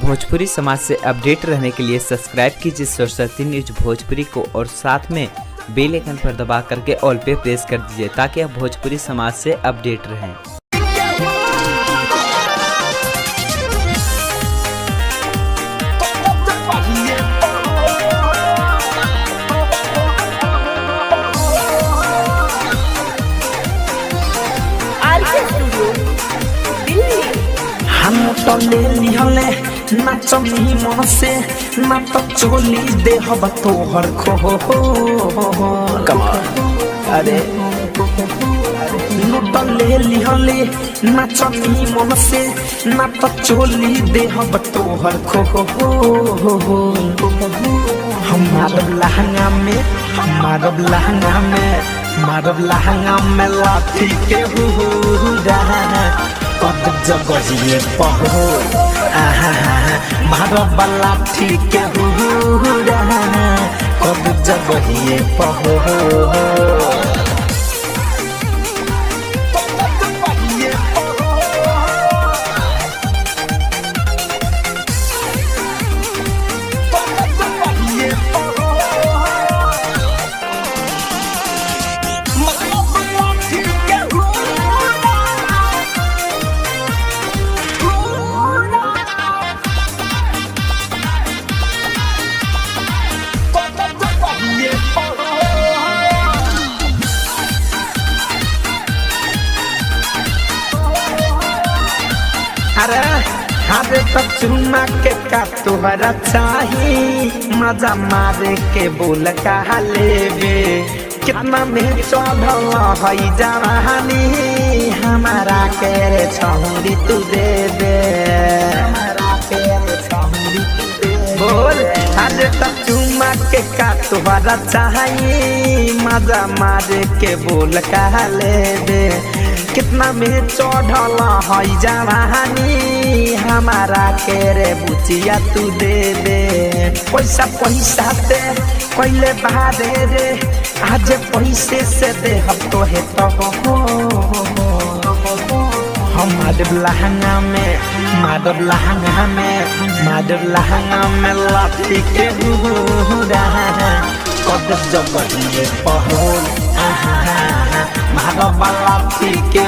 भोजपुरी समाज से अपडेट रहने के लिए सब्सक्राइब कीजिए सरस्वती न्यूज भोजपुरी को और साथ में बेल आइकन पर दबा करके ऑल पे प्रेस कर दीजिए ताकि आप भोजपुरी समाज से अपडेट रहें। हम तो ले लिहले नाचनी मन से ना तो चोली दे हब तोहर खो अरे तो ले लिहले नाचनी मन से ना तो चोली दे हब तोहर खो हमारा लहंगा में लाठी के कद जगहिए पहो मारब लाठी के कद जगहिए पहो अरे तो चुना के का तुहरा चाही मजा मारे के बोल कहा लेवे कितना में चढ़ल है जवानी हमारा के रे छौरी तू दे दे बोल। अरे तो चुना के का तुहरा चाही मजा मारे के बोल कहा लेवे कितना में चढ़ल है जवानी हमारा के रे बुचिया तू दे दे पैसा दे पहले बादे रे आज पैसे से दे हम तो है तो हमारे लहंगा में लाठी के कद जगहिए पहो मारब लाठी के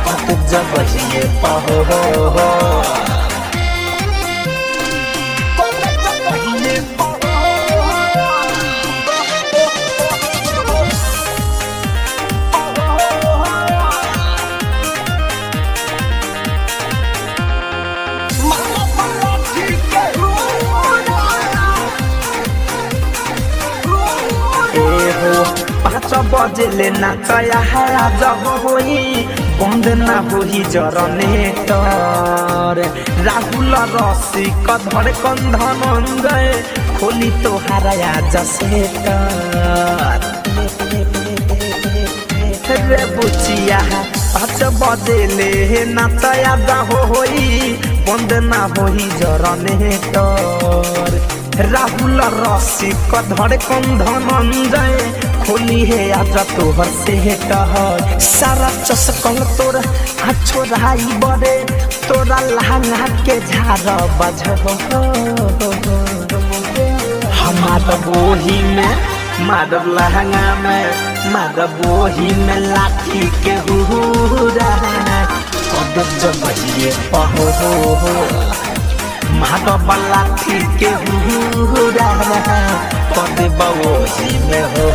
कद जगहिए पहो बजले नाचया है जब होई बंद ना होई जनरेटर राहुल रसी कधर कंधन गए खोली तोहारा जसे रे बुचिया 5 बजले नाचया जब होई बंद ना होई जनरेटर राहुल रसी कधर कंधन गए खोली है आज तोहर से सारा चसकल तोर छोड़ाई बड़े तोरा लहंगा के झाड़ बज हमारा बोही में मारब लहंगा में मारब बोही में लाठी के कद जगहिए पहो मारब लाठी के कद बोही में हो